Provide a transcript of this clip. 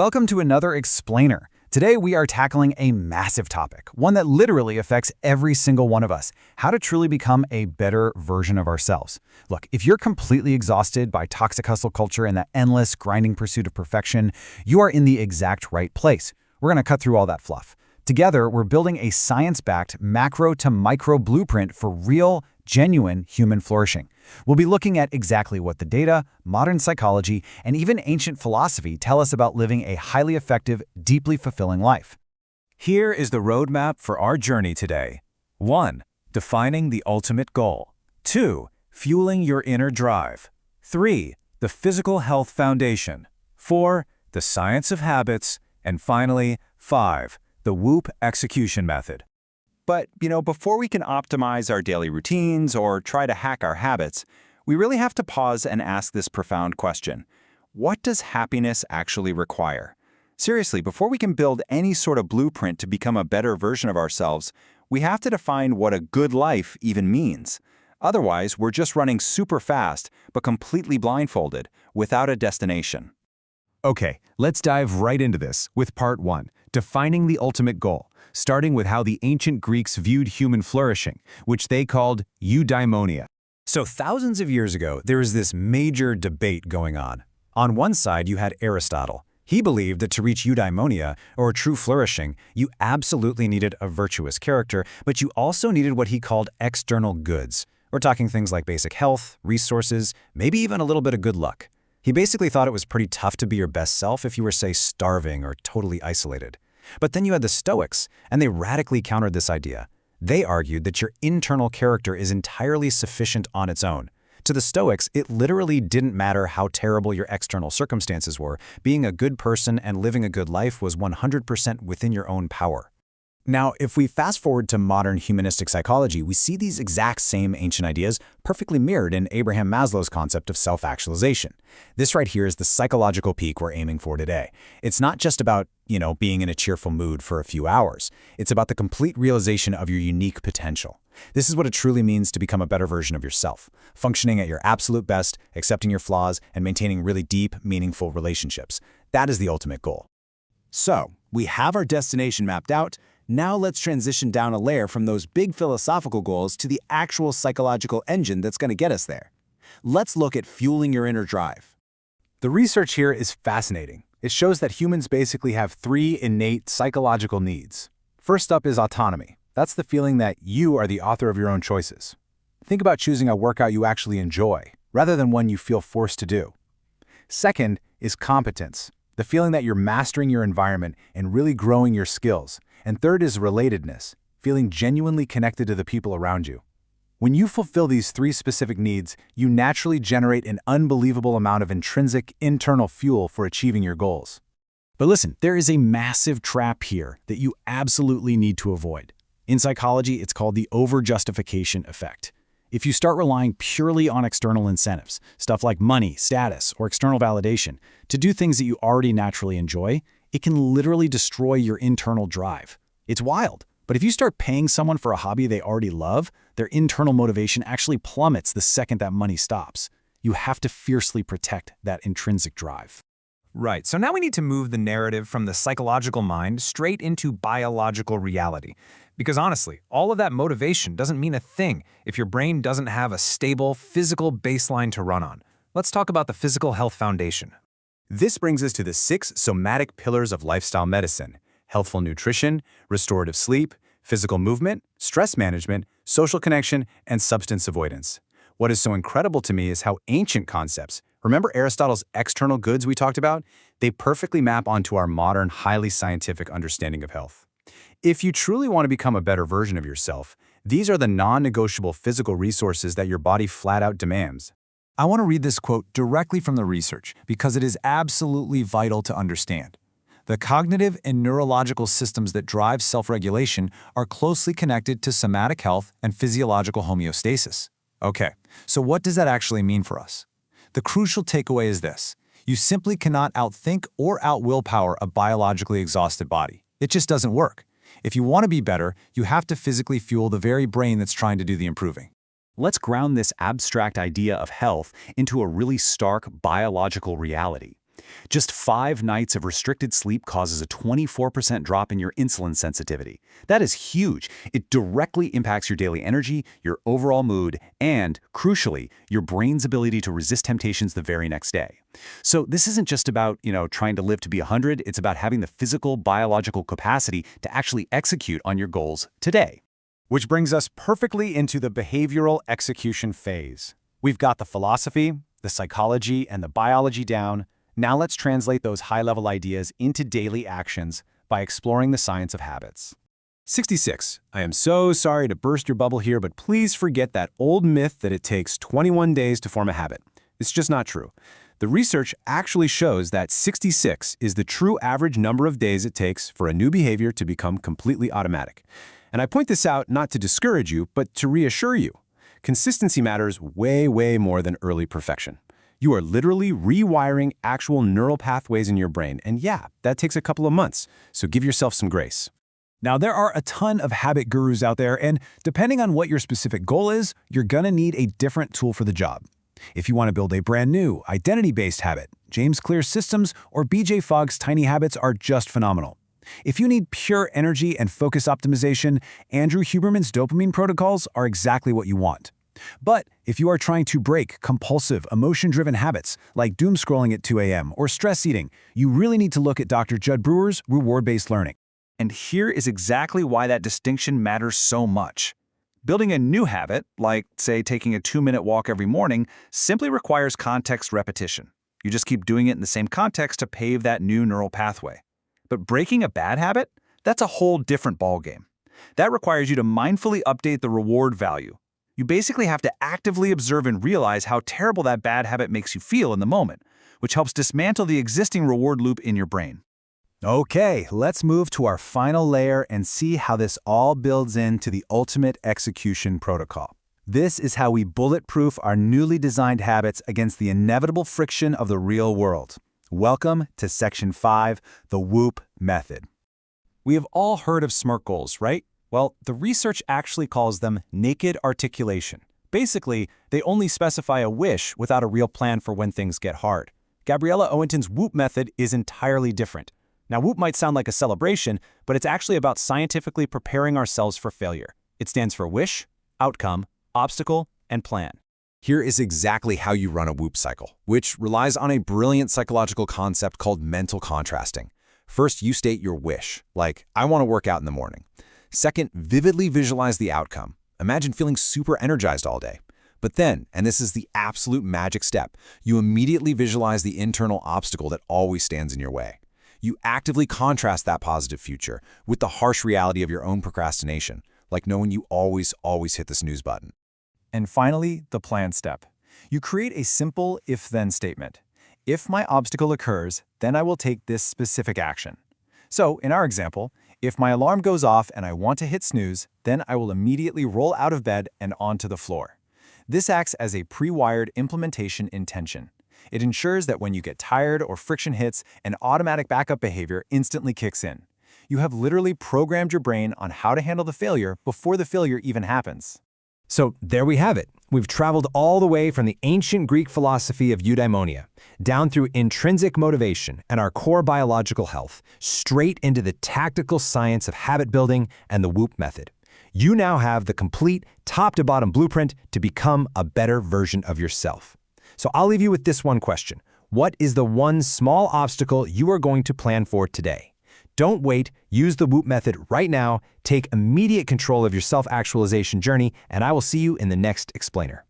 Welcome to another Explainer. Today we are tackling a massive topic, one that literally affects every single one of us, how to truly become a better version of ourselves. Look, if you're completely exhausted by toxic hustle culture and that endless, grinding pursuit of perfection, you are in the exact right place. We're going to cut through all that fluff. Together, we're building a science-backed macro to micro blueprint for real, genuine human flourishing. We'll be looking at exactly what the data, modern psychology, and even ancient philosophy tell us about living a highly effective, deeply fulfilling life. Here is the roadmap for our journey today. 1. Defining the ultimate goal. 2. Fueling your inner drive. 3. The physical health foundation. 4. The science of habits. And finally, 5. The WHOOP execution method. But, before we can optimize our daily routines or try to hack our habits, we really have to pause and ask this profound question. What does happiness actually require? Seriously, before we can build any sort of blueprint to become a better version of ourselves, we have to define what a good life even means. Otherwise, we're just running super fast, but completely blindfolded, without a destination. Okay, let's dive right into this with part 1, defining the ultimate goal, starting with how the ancient Greeks viewed human flourishing, which they called eudaimonia. So thousands of years ago, there was this major debate going on. On one side, you had Aristotle. He believed that to reach eudaimonia, or true flourishing, you absolutely needed a virtuous character, but you also needed what he called external goods. We're talking things like basic health, resources, maybe even a little bit of good luck. He basically thought it was pretty tough to be your best self if you were, say, starving or totally isolated. But then you had the Stoics, and they radically countered this idea. They argued that your internal character is entirely sufficient on its own. To the Stoics, it literally didn't matter how terrible your external circumstances were. Being a good person and living a good life was 100% within your own power. Now, if we fast forward to modern humanistic psychology, we see these exact same ancient ideas perfectly mirrored in Abraham Maslow's concept of self-actualization. This right here is the psychological peak we're aiming for today. It's not just about, being in a cheerful mood for a few hours. It's about the complete realization of your unique potential. This is what it truly means to become a better version of yourself, functioning at your absolute best, accepting your flaws, and maintaining really deep, meaningful relationships. That is the ultimate goal. So, we have our destination mapped out. Now let's transition down a layer from those big philosophical goals to the actual psychological engine that's going to get us there. Let's look at fueling your inner drive. The research here is fascinating. It shows that humans basically have 3 innate psychological needs. First up is autonomy. That's the feeling that you are the author of your own choices. Think about choosing a workout you actually enjoy, rather than one you feel forced to do. Second is competence. The feeling that you're mastering your environment and really growing your skills. And third is relatedness, feeling genuinely connected to the people around you. When you fulfill these 3 specific needs, you naturally generate an unbelievable amount of intrinsic internal fuel for achieving your goals. But listen, there is a massive trap here that you absolutely need to avoid. In psychology, it's called the over-justification effect. If you start relying purely on external incentives, stuff like money, status, or external validation, to do things that you already naturally enjoy, it can literally destroy your internal drive. It's wild, but if you start paying someone for a hobby they already love, their internal motivation actually plummets the second that money stops. You have to fiercely protect that intrinsic drive. Right, so now we need to move the narrative from the psychological mind straight into biological reality. Because honestly, all of that motivation doesn't mean a thing if your brain doesn't have a stable, physical baseline to run on. Let's talk about the physical health foundation. This brings us to the 6 somatic pillars of lifestyle medicine: healthful nutrition, restorative sleep, physical movement, stress management, social connection, and substance avoidance. What is so incredible to me is how ancient concepts, remember Aristotle's external goods we talked about? They perfectly map onto our modern, highly scientific understanding of health. If you truly want to become a better version of yourself, these are the non-negotiable physical resources that your body flat out demands. I want to read this quote directly from the research because it is absolutely vital to understand. The cognitive and neurological systems that drive self-regulation are closely connected to somatic health and physiological homeostasis. Okay, so what does that actually mean for us? The crucial takeaway is this: you simply cannot outthink or out-willpower a biologically exhausted body. It just doesn't work. If you want to be better, you have to physically fuel the very brain that's trying to do the improving. Let's ground this abstract idea of health into a really stark biological reality. Just 5 nights of restricted sleep causes a 24% drop in your insulin sensitivity. That is huge. It directly impacts your daily energy, your overall mood, and, crucially, your brain's ability to resist temptations the very next day. So this isn't just about, trying to live to be 100, it's about having the physical, biological capacity to actually execute on your goals today. Which brings us perfectly into the behavioral execution phase. We've got the philosophy, the psychology, and the biology down. Now let's translate those high-level ideas into daily actions by exploring the science of habits. 66. I am so sorry to burst your bubble here, but please forget that old myth that it takes 21 days to form a habit. It's just not true. The research actually shows that 66 is the true average number of days it takes for a new behavior to become completely automatic. And I point this out not to discourage you, but to reassure you. Consistency matters way, way more than early perfection. You are literally rewiring actual neural pathways in your brain, and yeah, that takes a couple of months, so give yourself some grace. Now, there are a ton of habit gurus out there, and depending on what your specific goal is, you're gonna need a different tool for the job. If you want to build a brand new, identity-based habit, James Clear's systems or BJ Fogg's tiny habits are just phenomenal. If you need pure energy and focus optimization, Andrew Huberman's dopamine protocols are exactly what you want. But if you are trying to break compulsive, emotion-driven habits like doom scrolling at 2 a.m. or stress eating, you really need to look at Dr. Judd Brewer's reward-based learning. And here is exactly why that distinction matters so much. Building a new habit, like, say, taking a 2-minute walk every morning, simply requires context repetition. You just keep doing it in the same context to pave that new neural pathway. But breaking a bad habit? That's a whole different ballgame. That requires you to mindfully update the reward value. You basically have to actively observe and realize how terrible that bad habit makes you feel in the moment, which helps dismantle the existing reward loop in your brain. Okay, let's move to our final layer and see how this all builds into the ultimate execution protocol. This is how we bulletproof our newly designed habits against the inevitable friction of the real world. Welcome to Section 5, the WHOOP method. We have all heard of SMART goals, right? Well, the research actually calls them naked articulation. Basically, they only specify a wish without a real plan for when things get hard. Gabriella Owenton's WHOOP method is entirely different. Now, WHOOP might sound like a celebration, but it's actually about scientifically preparing ourselves for failure. It stands for wish, outcome, obstacle, and plan. Here is exactly how you run a WHOOP cycle, which relies on a brilliant psychological concept called mental contrasting. First, you state your wish, like, I want to work out in the morning. Second, vividly visualize the outcome. Imagine feeling super energized all day. But then, and this is the absolute magic step, you immediately visualize the internal obstacle that always stands in your way. You actively contrast that positive future with the harsh reality of your own procrastination, like knowing you always hit the snooze button. And finally, the plan step. You create a simple if-then statement. If my obstacle occurs, then I will take this specific action. So, in our example, if my alarm goes off and I want to hit snooze, then I will immediately roll out of bed and onto the floor. This acts as a pre-wired implementation intention. It ensures that when you get tired or friction hits, an automatic backup behavior instantly kicks in. You have literally programmed your brain on how to handle the failure before the failure even happens. So there we have it. We've traveled all the way from the ancient Greek philosophy of eudaimonia, down through intrinsic motivation and our core biological health, straight into the tactical science of habit building and the WHOOP method. You now have the complete top-to-bottom blueprint to become a better version of yourself. So I'll leave you with this one question. What is the one small obstacle you are going to plan for today? Don't wait, use the WHOOP method right now, take immediate control of your self-actualization journey, and I will see you in the next explainer.